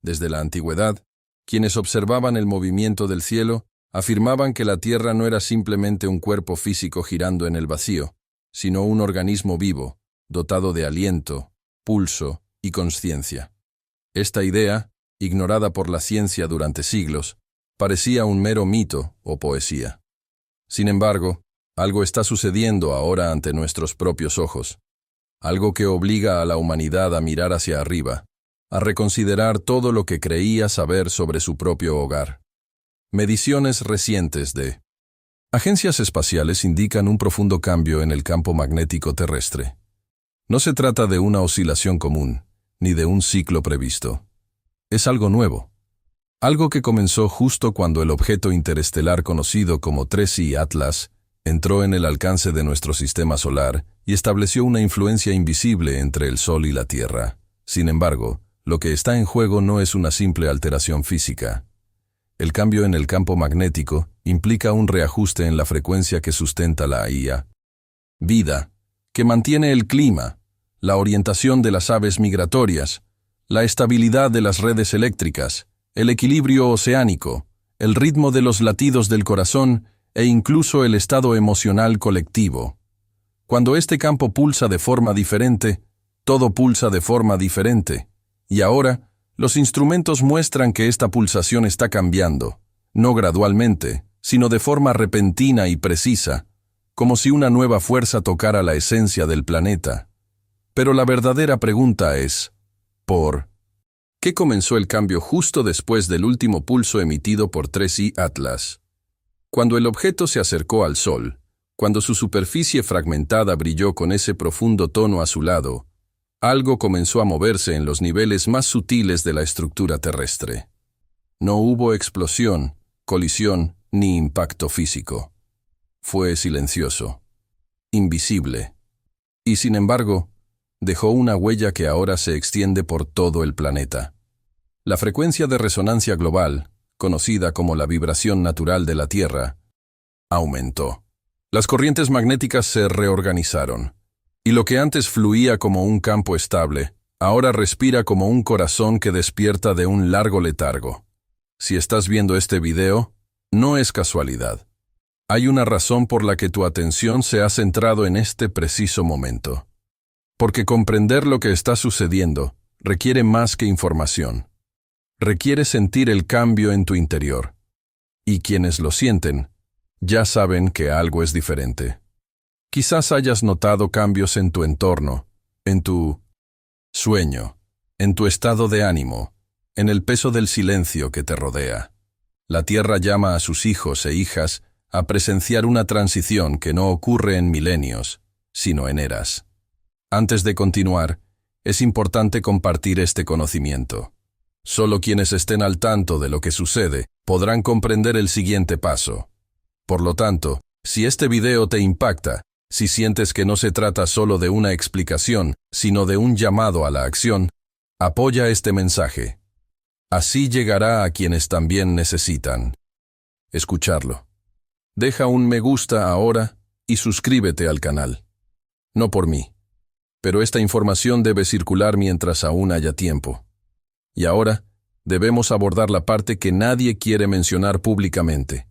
Desde la antigüedad, quienes observaban el movimiento del cielo afirmaban que la Tierra no era simplemente un cuerpo físico girando en el vacío, sino un organismo vivo, dotado de aliento, pulso y consciencia. Esta idea, ignorada por la ciencia durante siglos, parecía un mero mito o poesía. Sin embargo, algo está sucediendo ahora ante nuestros propios ojos, algo que obliga a la humanidad a mirar hacia arriba, a reconsiderar todo lo que creía saber sobre su propio hogar. Mediciones recientes de agencias espaciales indican un profundo cambio en el campo magnético terrestre. No se trata de una oscilación común, ni de un ciclo previsto. Es algo nuevo. Algo que comenzó justo cuando el objeto interestelar conocido como 3I Atlas entró en el alcance de nuestro sistema solar y estableció una influencia invisible entre el Sol y la Tierra. Sin embargo, lo que está en juego no es una simple alteración física. El cambio en el campo magnético implica un reajuste en la frecuencia que sustenta la vida, que mantiene el clima, la orientación de las aves migratorias, la estabilidad de las redes eléctricas, el equilibrio oceánico, el ritmo de los latidos del corazón e incluso el estado emocional colectivo. Cuando este campo pulsa de forma diferente, todo pulsa de forma diferente. Y ahora, los instrumentos muestran que esta pulsación está cambiando, no gradualmente, sino de forma repentina y precisa, como si una nueva fuerza tocara la esencia del planeta. Pero la verdadera pregunta es, ¿por qué comenzó el cambio justo después del último pulso emitido por 3I Atlas? Cuando el objeto se acercó al Sol, cuando su superficie fragmentada brilló con ese profundo tono azulado, algo comenzó a moverse en los niveles más sutiles de la estructura terrestre. No hubo explosión, colisión ni impacto físico. Fue silencioso, invisible, y sin embargo, dejó una huella que ahora se extiende por todo el planeta. La frecuencia de resonancia global, conocida como la vibración natural de la Tierra, aumentó. Las corrientes magnéticas se reorganizaron, y lo que antes fluía como un campo estable, ahora respira como un corazón que despierta de un largo letargo. Si estás viendo este video, no es casualidad. Hay una razón por la que tu atención se ha centrado en este preciso momento. Porque comprender lo que está sucediendo requiere más que información. Requiere sentir el cambio en tu interior. Y quienes lo sienten, ya saben que algo es diferente. Quizás hayas notado cambios en tu entorno, en tu sueño, en tu estado de ánimo, en el peso del silencio que te rodea. La Tierra llama a sus hijos e hijas a presenciar una transición que no ocurre en milenios, sino en eras. Antes de continuar, es importante compartir este conocimiento. Solo quienes estén al tanto de lo que sucede podrán comprender el siguiente paso. Por lo tanto, si este video te impacta, si sientes que no se trata solo de una explicación, sino de un llamado a la acción, apoya este mensaje. Así llegará a quienes también necesitan escucharlo. Deja un me gusta ahora y suscríbete al canal. No por mí, pero esta información debe circular mientras aún haya tiempo. Y ahora, debemos abordar la parte que nadie quiere mencionar públicamente.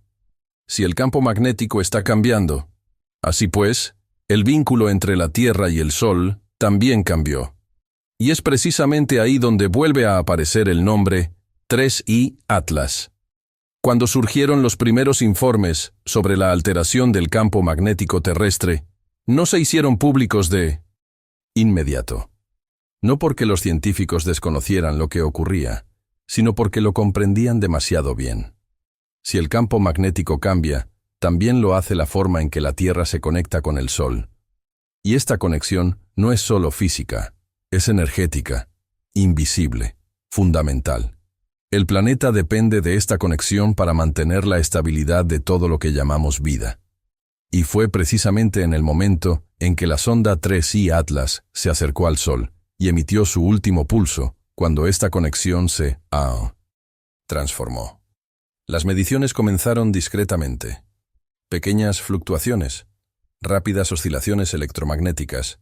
Si el campo magnético está cambiando, así pues, el vínculo entre la Tierra y el Sol también cambió. Y es precisamente ahí donde vuelve a aparecer el nombre 3I Atlas. Cuando surgieron los primeros informes sobre la alteración del campo magnético terrestre, no se hicieron públicos de inmediato. No porque los científicos desconocieran lo que ocurría, sino porque lo comprendían demasiado bien. Si el campo magnético cambia, también lo hace la forma en que la Tierra se conecta con el Sol. Y esta conexión no es solo física, es energética, invisible, fundamental. El planeta depende de esta conexión para mantener la estabilidad de todo lo que llamamos vida. Y fue precisamente en el momento en que la sonda 3I Atlas se acercó al Sol y emitió su último pulso, cuando esta conexión se transformó. Las mediciones comenzaron discretamente. Pequeñas fluctuaciones, rápidas oscilaciones electromagnéticas,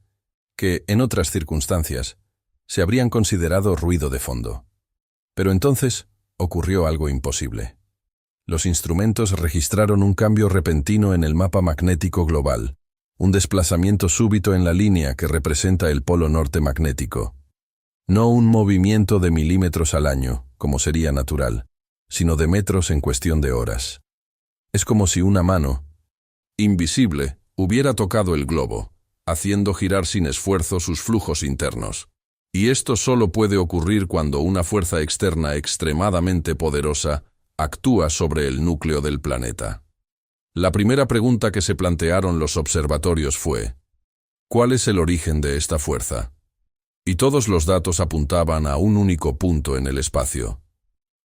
que, en otras circunstancias, se habrían considerado ruido de fondo. Pero entonces ocurrió algo imposible. Los instrumentos registraron un cambio repentino en el mapa magnético global, un desplazamiento súbito en la línea que representa el polo norte magnético. No un movimiento de milímetros al año, como sería natural, sino de metros en cuestión de horas. Es como si una mano, invisible, hubiera tocado el globo, haciendo girar sin esfuerzo sus flujos internos. Y esto solo puede ocurrir cuando una fuerza externa extremadamente poderosa actúa sobre el núcleo del planeta. La primera pregunta que se plantearon los observatorios fue: ¿cuál es el origen de esta fuerza? Y todos los datos apuntaban a un único punto en el espacio.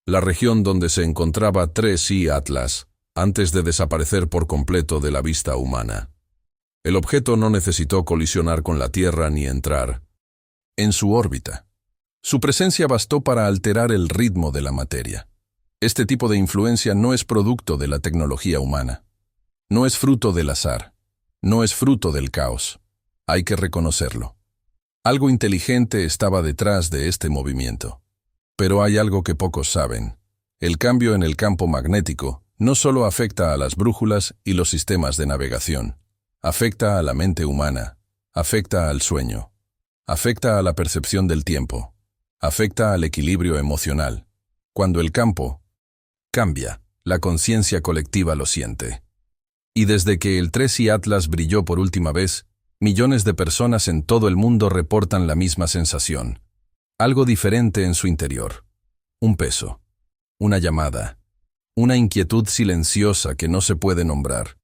La región donde se encontraba 3I Atlas, antes de desaparecer por completo de la vista humana. El objeto no necesitó colisionar con la Tierra ni entrar en su órbita. Su presencia bastó para alterar el ritmo de la materia. Este tipo de influencia no es producto de la tecnología humana. No es fruto del azar. No es fruto del caos. Hay que reconocerlo. Algo inteligente estaba detrás de este movimiento. Pero hay algo que pocos saben. El cambio en el campo magnético no solo afecta a las brújulas y los sistemas de navegación. Afecta a la mente humana. Afecta al sueño. Afecta a la percepción del tiempo. Afecta al equilibrio emocional. Cuando el campo cambia, la conciencia colectiva lo siente. Y desde que el 3I Atlas brilló por última vez, millones de personas en todo el mundo reportan la misma sensación. Algo diferente en su interior. Un peso. Una llamada. Una inquietud silenciosa que no se puede nombrar.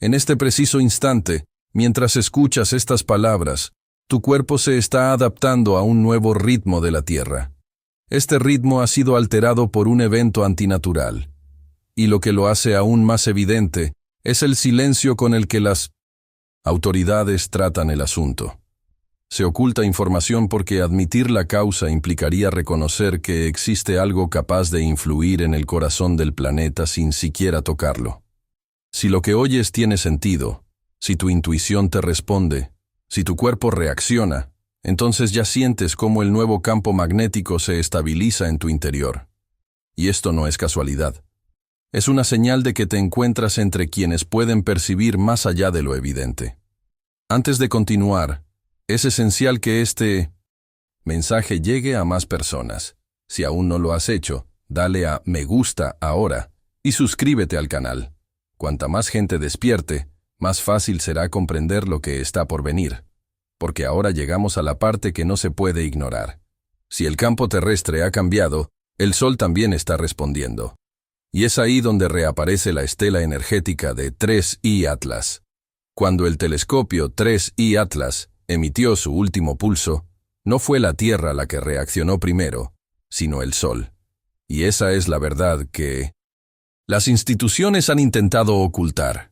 En este preciso instante, mientras escuchas estas palabras, tu cuerpo se está adaptando a un nuevo ritmo de la Tierra. Este ritmo ha sido alterado por un evento antinatural. Y lo que lo hace aún más evidente es el silencio con el que las autoridades tratan el asunto. Se oculta información porque admitir la causa implicaría reconocer que existe algo capaz de influir en el corazón del planeta sin siquiera tocarlo. Si lo que oyes tiene sentido, si tu intuición te responde, si tu cuerpo reacciona, entonces ya sientes cómo el nuevo campo magnético se estabiliza en tu interior. Y esto no es casualidad. Es una señal de que te encuentras entre quienes pueden percibir más allá de lo evidente. Antes de continuar, es esencial que este mensaje llegue a más personas. Si aún no lo has hecho, dale a me gusta ahora y suscríbete al canal. Cuanta más gente despierte, más fácil será comprender lo que está por venir. Porque ahora llegamos a la parte que no se puede ignorar. Si el campo terrestre ha cambiado, el Sol también está respondiendo. Y es ahí donde reaparece la estela energética de 3I Atlas. Cuando el telescopio 3I Atlas emitió su último pulso, no fue la Tierra la que reaccionó primero, sino el Sol. Y esa es la verdad que las instituciones han intentado ocultar.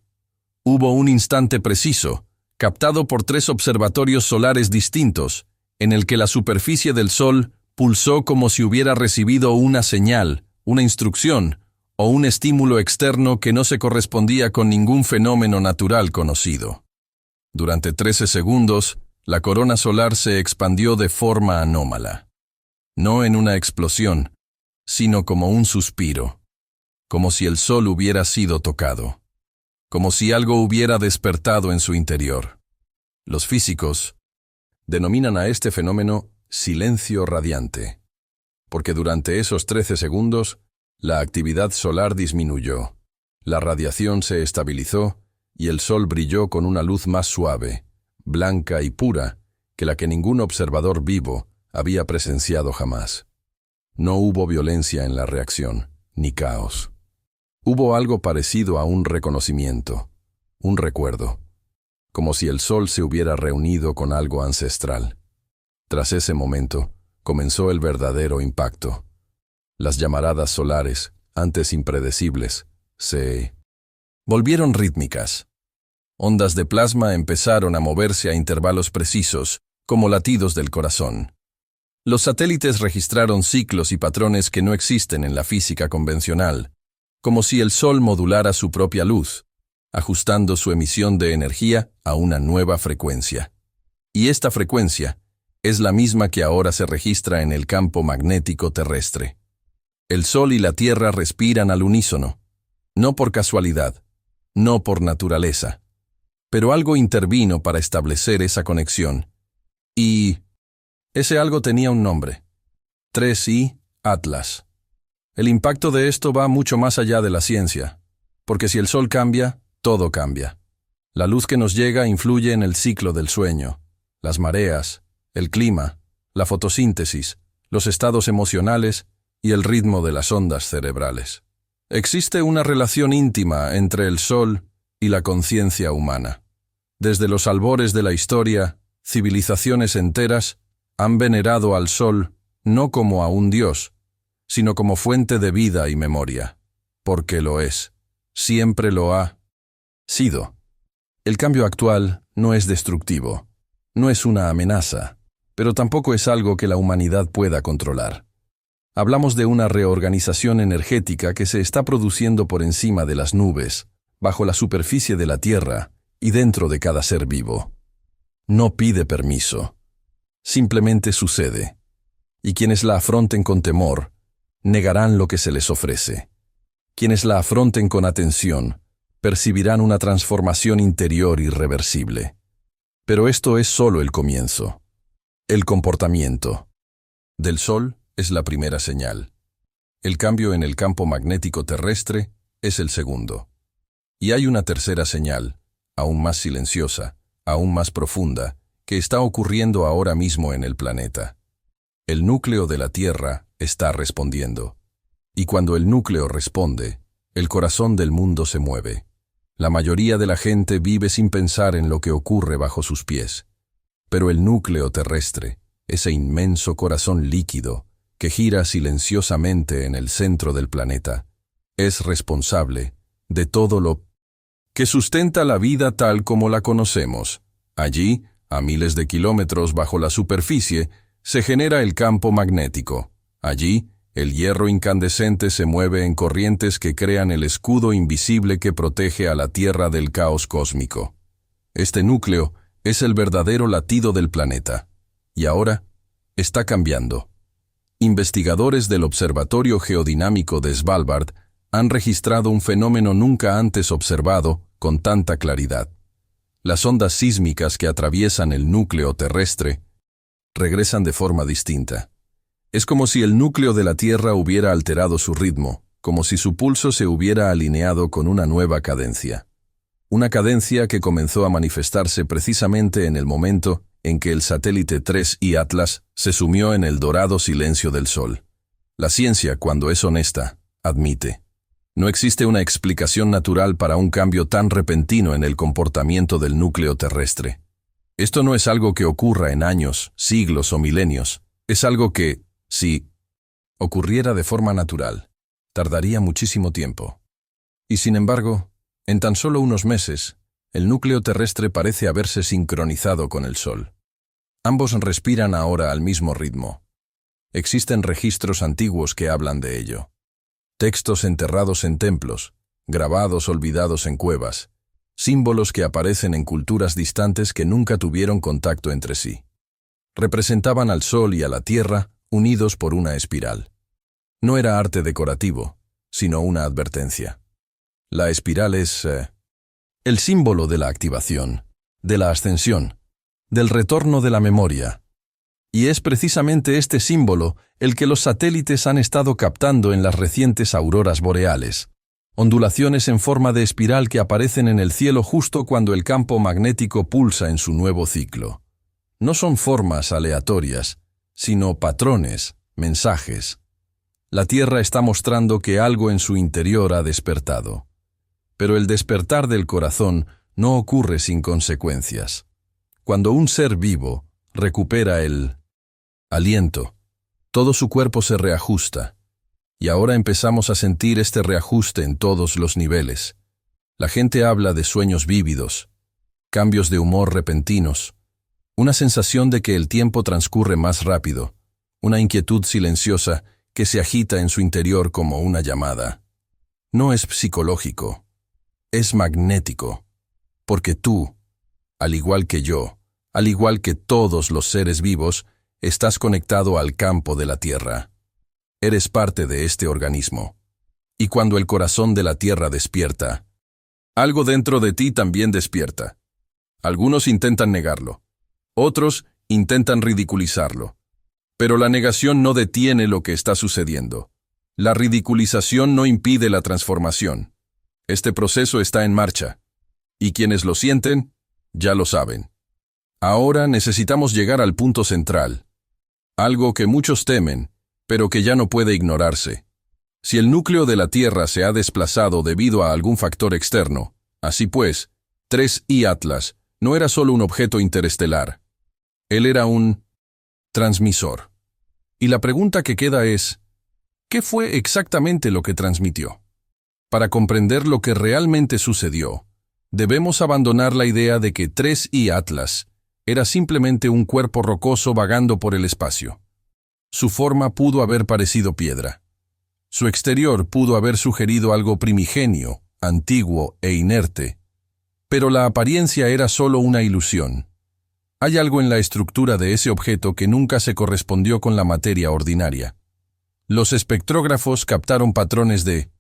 Hubo un instante preciso, captado por 3 observatorios solares distintos, en el que la superficie del Sol pulsó como si hubiera recibido una señal, una instrucción, o un estímulo externo que no se correspondía con ningún fenómeno natural conocido. Durante 13 segundos, la corona solar se expandió de forma anómala. No en una explosión, sino como un suspiro. Como si el Sol hubiera sido tocado. Como si algo hubiera despertado en su interior. Los físicos denominan a este fenómeno silencio radiante, porque durante esos 13 segundos, la actividad solar disminuyó, la radiación se estabilizó y el Sol brilló con una luz más suave, blanca y pura que la que ningún observador vivo había presenciado jamás. No hubo violencia en la reacción, ni caos. Hubo algo parecido a un reconocimiento, un recuerdo, como si el Sol se hubiera reunido con algo ancestral. Tras ese momento, comenzó el verdadero impacto. Las llamaradas solares, antes impredecibles, se volvieron rítmicas. Ondas de plasma empezaron a moverse a intervalos precisos, como latidos del corazón. Los satélites registraron ciclos y patrones que no existen en la física convencional, como si el Sol modulara su propia luz, ajustando su emisión de energía a una nueva frecuencia. Y esta frecuencia es la misma que ahora se registra en el campo magnético terrestre. El Sol y la Tierra respiran al unísono, no por casualidad, no por naturaleza. Pero algo intervino para establecer esa conexión. Y ese algo tenía un nombre. 3i Atlas. El impacto de esto va mucho más allá de la ciencia, porque si el Sol cambia, todo cambia. La luz que nos llega influye en el ciclo del sueño, las mareas, el clima, la fotosíntesis, los estados emocionales y el ritmo de las ondas cerebrales. Existe una relación íntima entre el Sol y la conciencia humana. Desde los albores de la historia, civilizaciones enteras han venerado al Sol no como a un dios, sino como fuente de vida y memoria, porque lo es, siempre lo ha sido. El cambio actual no es destructivo, no es una amenaza, pero tampoco es algo que la humanidad pueda controlar. Hablamos de una reorganización energética que se está produciendo por encima de las nubes, bajo la superficie de la Tierra y dentro de cada ser vivo. No pide permiso, simplemente sucede, y quienes la afronten con temor, negarán lo que se les ofrece. Quienes la afronten con atención, percibirán una transformación interior irreversible. Pero esto es solo el comienzo. El comportamiento del Sol es la primera señal. El cambio en el campo magnético terrestre es el segundo. Y hay una tercera señal, aún más silenciosa, aún más profunda, que está ocurriendo ahora mismo en el planeta. El núcleo de la Tierra está respondiendo. Y cuando el núcleo responde, el corazón del mundo se mueve. La mayoría de la gente vive sin pensar en lo que ocurre bajo sus pies. Pero el núcleo terrestre, ese inmenso corazón líquido, que gira silenciosamente en el centro del planeta, es responsable de todo lo que sustenta la vida tal como la conocemos. Allí, a miles de kilómetros bajo la superficie, se genera el campo magnético. Allí, el hierro incandescente se mueve en corrientes que crean el escudo invisible que protege a la Tierra del caos cósmico. Este núcleo es el verdadero latido del planeta. Y ahora, está cambiando. Investigadores del Observatorio Geodinámico de Svalbard han registrado un fenómeno nunca antes observado con tanta claridad. Las ondas sísmicas que atraviesan el núcleo terrestre regresan de forma distinta. Es como si el núcleo de la Tierra hubiera alterado su ritmo, como si su pulso se hubiera alineado con una nueva cadencia. Una cadencia que comenzó a manifestarse precisamente en el momento en que el satélite 3i Atlas se sumió en el dorado silencio del Sol. La ciencia, cuando es honesta, admite: no existe una explicación natural para un cambio tan repentino en el comportamiento del núcleo terrestre. Esto no es algo que ocurra en años, siglos o milenios. Es algo que, si ocurriera de forma natural, tardaría muchísimo tiempo. Y sin embargo, en tan solo unos meses, el núcleo terrestre parece haberse sincronizado con el Sol. Ambos respiran ahora al mismo ritmo. Existen registros antiguos que hablan de ello. Textos enterrados en templos, grabados olvidados en cuevas, símbolos que aparecen en culturas distantes que nunca tuvieron contacto entre sí. Representaban al Sol y a la Tierra unidos por una espiral. No era arte decorativo, sino una advertencia. La espiral es el símbolo de la activación, de la ascensión, del retorno de la memoria. Y es precisamente este símbolo el que los satélites han estado captando en las recientes auroras boreales, ondulaciones en forma de espiral que aparecen en el cielo justo cuando el campo magnético pulsa en su nuevo ciclo. No son formas aleatorias, sino patrones, mensajes. La Tierra está mostrando que algo en su interior ha despertado. Pero el despertar del corazón no ocurre sin consecuencias. Cuando un ser vivo recupera el aliento, todo su cuerpo se reajusta, y ahora empezamos a sentir este reajuste en todos los niveles. La gente habla de sueños vívidos, cambios de humor repentinos, una sensación de que el tiempo transcurre más rápido, una inquietud silenciosa que se agita en su interior como una llamada. No es psicológico, es magnético, porque tú, al igual que yo, al igual que todos los seres vivos, estás conectado al campo de la Tierra. Eres parte de este organismo. Y cuando el corazón de la Tierra despierta, algo dentro de ti también despierta. Algunos intentan negarlo. Otros intentan ridiculizarlo. Pero la negación no detiene lo que está sucediendo. La ridiculización no impide la transformación. Este proceso está en marcha. Y quienes lo sienten, ya lo saben. Ahora necesitamos llegar al punto central. Algo que muchos temen, pero que ya no puede ignorarse. Si el núcleo de la Tierra se ha desplazado debido a algún factor externo, así pues, 3I Atlas no era solo un objeto interestelar. Él era un transmisor. Y la pregunta que queda es, ¿qué fue exactamente lo que transmitió? Para comprender lo que realmente sucedió, debemos abandonar la idea de que 3I Atlas era simplemente un cuerpo rocoso vagando por el espacio. Su forma pudo haber parecido piedra. Su exterior pudo haber sugerido algo primigenio, antiguo e inerte. Pero la apariencia era solo una ilusión. Hay algo en la estructura de ese objeto que nunca se correspondió con la materia ordinaria. Los espectrógrafos captaron patrones de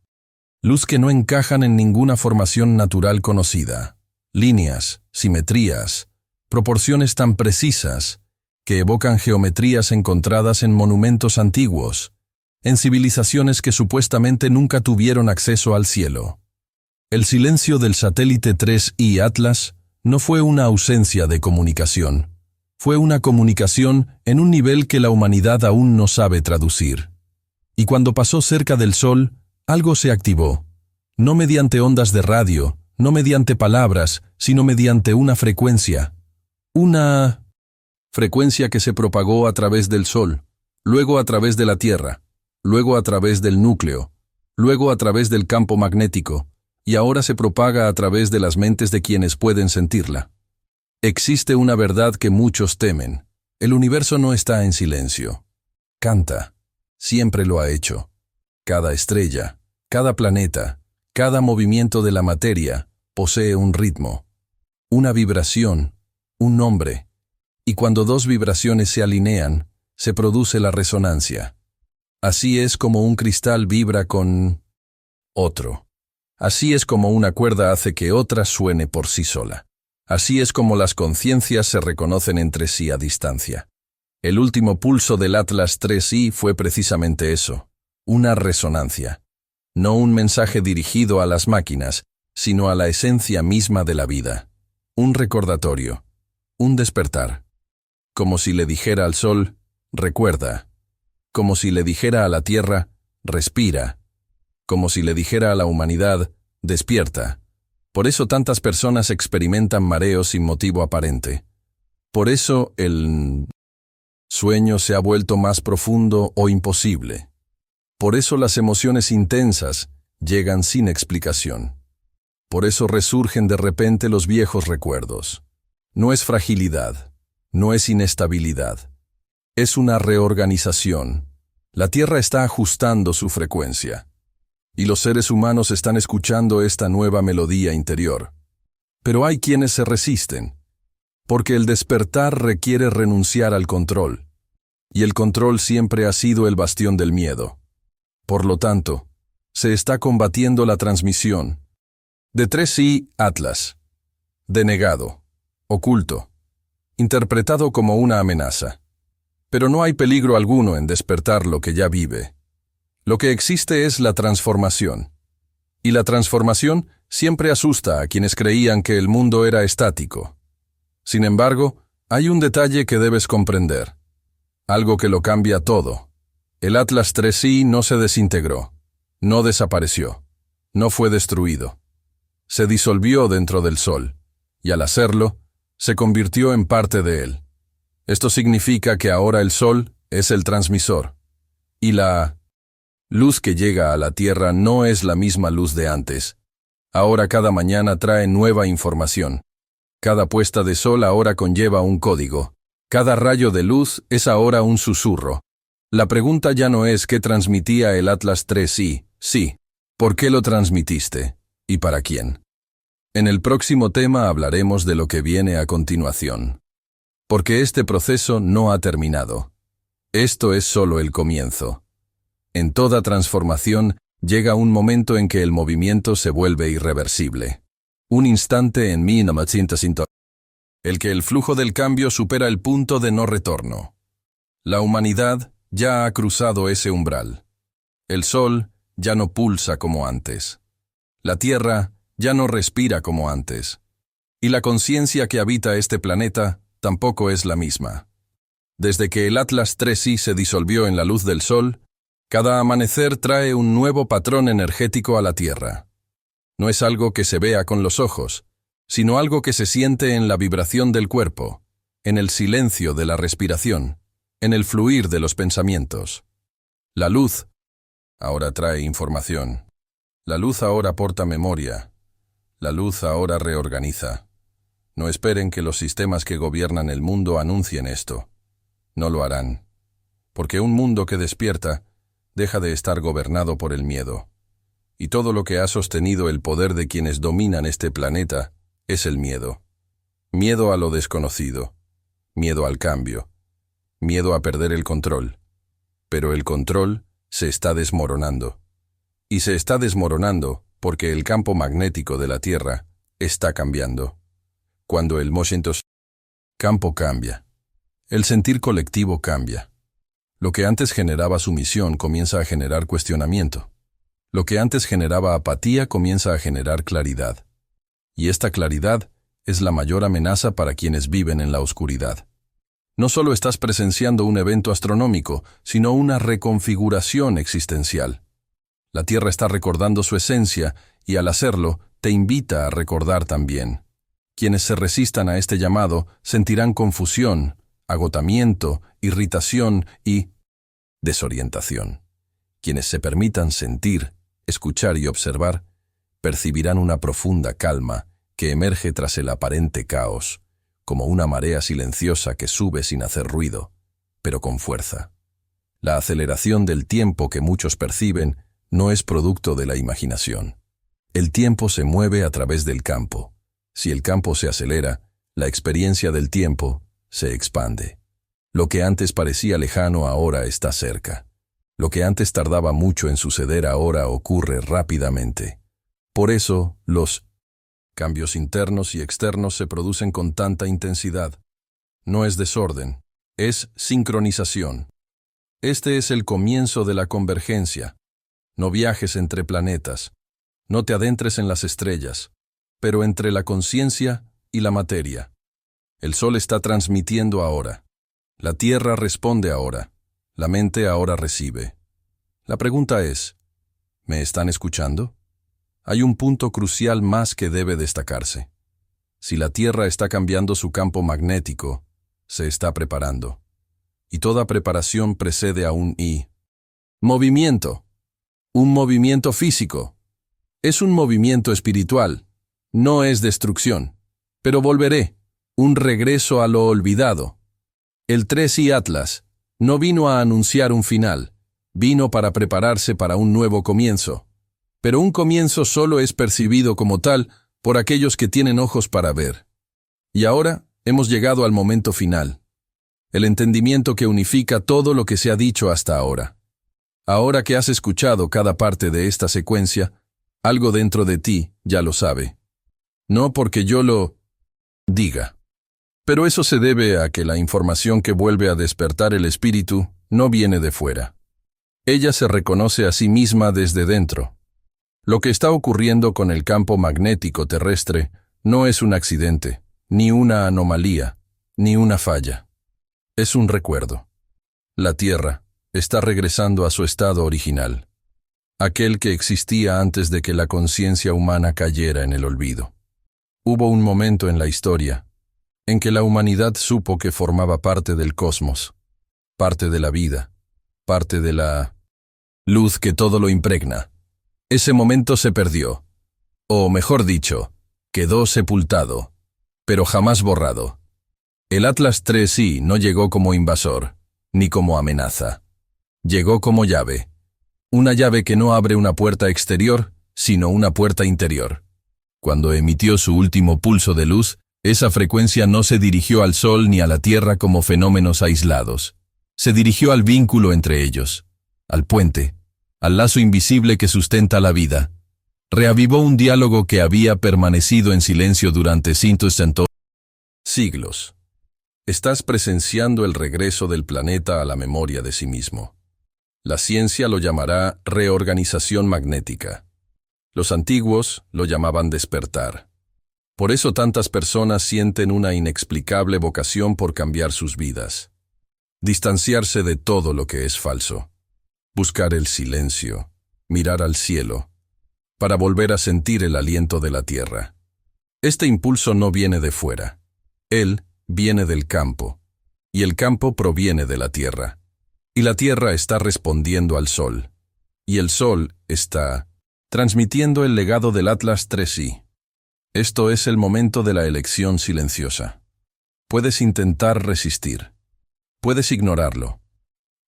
luz que no encajan en ninguna formación natural conocida. Líneas, simetrías, proporciones tan precisas que evocan geometrías encontradas en monumentos antiguos, en civilizaciones que supuestamente nunca tuvieron acceso al cielo. El silencio del satélite 3I Atlas no fue una ausencia de comunicación. Fue una comunicación en un nivel que la humanidad aún no sabe traducir. Y cuando pasó cerca del Sol, algo se activó. No mediante ondas de radio, no mediante palabras, sino mediante una frecuencia. Una frecuencia que se propagó a través del Sol, luego a través de la Tierra, luego a través del núcleo, luego a través del campo magnético, y ahora se propaga a través de las mentes de quienes pueden sentirla. Existe una verdad que muchos temen. El universo no está en silencio. Canta. Siempre lo ha hecho. Cada estrella, cada planeta, cada movimiento de la materia posee un ritmo, una vibración, un nombre. Y cuando dos vibraciones se alinean, se produce la resonancia. Así es como un cristal vibra con otro. Así es como una cuerda hace que otra suene por sí sola. Así es como las conciencias se reconocen entre sí a distancia. El último pulso del Atlas 3I fue precisamente eso, una resonancia. No un mensaje dirigido a las máquinas, sino a la esencia misma de la vida. Un recordatorio, un despertar. Como si le dijera al sol, recuerda. Como si le dijera a la tierra, respira. Como si le dijera a la humanidad, despierta. Por eso tantas personas experimentan mareos sin motivo aparente. Por eso el sueño se ha vuelto más profundo o imposible. Por eso las emociones intensas llegan sin explicación. Por eso resurgen de repente los viejos recuerdos. No es fragilidad, no es inestabilidad. Es una reorganización. La Tierra está ajustando su frecuencia. Y los seres humanos están escuchando esta nueva melodía interior. Pero hay quienes se resisten, porque el despertar requiere renunciar al control, y el control siempre ha sido el bastión del miedo. Por lo tanto, se está combatiendo la transmisión de 3I Atlas, denegado, oculto, interpretado como una amenaza. Pero no hay peligro alguno en despertar lo que ya vive. Lo que existe es la transformación. Y la transformación siempre asusta a quienes creían que el mundo era estático. Sin embargo, hay un detalle que debes comprender. Algo que lo cambia todo. El Atlas 3I no se desintegró, no desapareció, no fue destruido. Se disolvió dentro del Sol, y al hacerlo, se convirtió en parte de él. Esto significa que ahora el Sol es el transmisor, y la luz que llega a la Tierra no es la misma luz de antes. Ahora cada mañana trae nueva información. Cada puesta de sol ahora conlleva un código. Cada rayo de luz es ahora un susurro. La pregunta ya no es qué transmitía el Atlas 3I, sí, ¿por qué lo transmitiste? ¿Y para quién? En el próximo tema hablaremos de lo que viene a continuación. Porque este proceso no ha terminado. Esto es solo el comienzo. En toda transformación llega un momento en que el movimiento se vuelve irreversible. Un instante en 1900. El que el flujo del cambio supera el punto de no retorno. La humanidad ya ha cruzado ese umbral. El sol ya no pulsa como antes. La tierra ya no respira como antes. Y la conciencia que habita este planeta tampoco es la misma. Desde que el Atlas 3i se disolvió en la luz del sol, cada amanecer trae un nuevo patrón energético a la Tierra. No es algo que se vea con los ojos, sino algo que se siente en la vibración del cuerpo, en el silencio de la respiración, en el fluir de los pensamientos. La luz ahora trae información. La luz ahora porta memoria. La luz ahora reorganiza. No esperen que los sistemas que gobiernan el mundo anuncien esto. No lo harán. Porque un mundo que despierta deja de estar gobernado por el miedo. Y todo lo que ha sostenido el poder de quienes dominan este planeta es el miedo. Miedo a lo desconocido. Miedo al cambio. Miedo a perder el control. Pero el control se está desmoronando. Y se está desmoronando porque el campo magnético de la Tierra está cambiando. Cuando el campo cambia, el sentir colectivo cambia. Lo que antes generaba sumisión comienza a generar cuestionamiento. Lo que antes generaba apatía comienza a generar claridad. Y esta claridad es la mayor amenaza para quienes viven en la oscuridad. No solo estás presenciando un evento astronómico, sino una reconfiguración existencial. La Tierra está recordando su esencia y al hacerlo te invita a recordar también. Quienes se resistan a este llamado sentirán confusión, agotamiento, irritación y desorientación. Quienes se permitan sentir, escuchar y observar, percibirán una profunda calma que emerge tras el aparente caos, como una marea silenciosa que sube sin hacer ruido, pero con fuerza. La aceleración del tiempo que muchos perciben no es producto de la imaginación. El tiempo se mueve a través del campo. Si el campo se acelera, la experiencia del tiempo se expande. Lo que antes parecía lejano ahora está cerca. Lo que antes tardaba mucho en suceder ahora ocurre rápidamente. Por eso, los cambios internos y externos se producen con tanta intensidad. No es desorden, es sincronización. Este es el comienzo de la convergencia. No viajes entre planetas, no te adentres en las estrellas, pero entre la conciencia y la materia. El sol está transmitiendo ahora. La Tierra responde ahora. La mente ahora recibe. La pregunta es, ¿me están escuchando? Hay un punto crucial más que debe destacarse. Si la Tierra está cambiando su campo magnético, se está preparando. Y toda preparación precede a un movimiento. Un movimiento físico. Es un movimiento espiritual. No es destrucción. Pero volveré. Un regreso a lo olvidado. El 3i Atlas no vino a anunciar un final. Vino para prepararse para un nuevo comienzo. Pero un comienzo solo es percibido como tal por aquellos que tienen ojos para ver. Y ahora hemos llegado al momento final. El entendimiento que unifica todo lo que se ha dicho hasta ahora. Ahora que has escuchado cada parte de esta secuencia, algo dentro de ti ya lo sabe. No porque yo lo diga. Pero eso se debe a que la información que vuelve a despertar el espíritu no viene de fuera. Ella se reconoce a sí misma desde dentro. Lo que está ocurriendo con el campo magnético terrestre no es un accidente, ni una anomalía, ni una falla. Es un recuerdo. La Tierra está regresando a su estado original, aquel que existía antes de que la conciencia humana cayera en el olvido. Hubo un momento en la historia en que la humanidad supo que formaba parte del cosmos, parte de la vida, parte de la luz que todo lo impregna. Ese momento se perdió, o mejor dicho, quedó sepultado, pero jamás borrado. El Atlas 3i no llegó como invasor, ni como amenaza. Llegó como llave. Una llave que no abre una puerta exterior, sino una puerta interior. Cuando emitió su último pulso de luz, esa frecuencia no se dirigió al Sol ni a la Tierra como fenómenos aislados. Se dirigió al vínculo entre ellos, al puente, al lazo invisible que sustenta la vida. Reavivó un diálogo que había permanecido en silencio durante siglos. Estás presenciando el regreso del planeta a la memoria de sí mismo. La ciencia lo llamará reorganización magnética. Los antiguos lo llamaban despertar. Por eso tantas personas sienten una inexplicable vocación por cambiar sus vidas. Distanciarse de todo lo que es falso. Buscar el silencio, mirar al cielo, para volver a sentir el aliento de la tierra. Este impulso no viene de fuera. Él viene del campo, y el campo proviene de la tierra. Y la tierra está respondiendo al sol, y el sol está transmitiendo el legado del Atlas 3i. Esto es el momento de la elección silenciosa. Puedes intentar resistir. Puedes ignorarlo.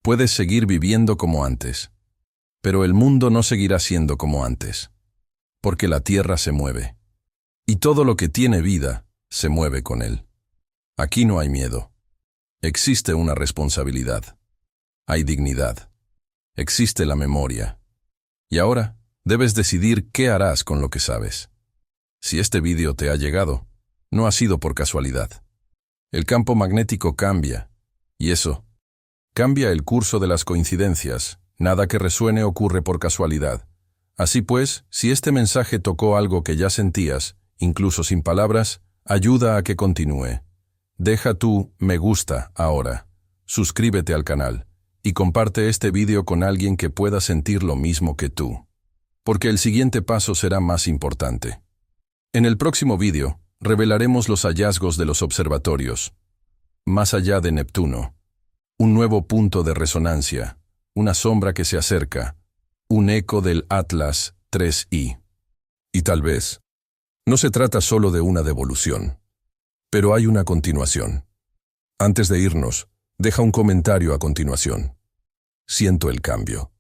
Puedes seguir viviendo como antes. Pero el mundo no seguirá siendo como antes. Porque la tierra se mueve. Y todo lo que tiene vida se mueve con él. Aquí no hay miedo. Existe una responsabilidad. Hay dignidad. Existe la memoria. Y ahora debes decidir qué harás con lo que sabes. Si este vídeo te ha llegado, no ha sido por casualidad. El campo magnético cambia, y eso cambia el curso de las coincidencias. Nada que resuene ocurre por casualidad. Así pues, si este mensaje tocó algo que ya sentías, incluso sin palabras, ayuda a que continúe. Deja tu me gusta ahora, suscríbete al canal y comparte este vídeo con alguien que pueda sentir lo mismo que tú. Porque el siguiente paso será más importante. En el próximo vídeo, revelaremos los hallazgos de los observatorios. Más allá de Neptuno. Un nuevo punto de resonancia, una sombra que se acerca, un eco del Atlas 3i. Y tal vez, no se trata solo de una devolución, pero hay una continuación. Antes de irnos, deja un comentario a continuación. Siento el cambio.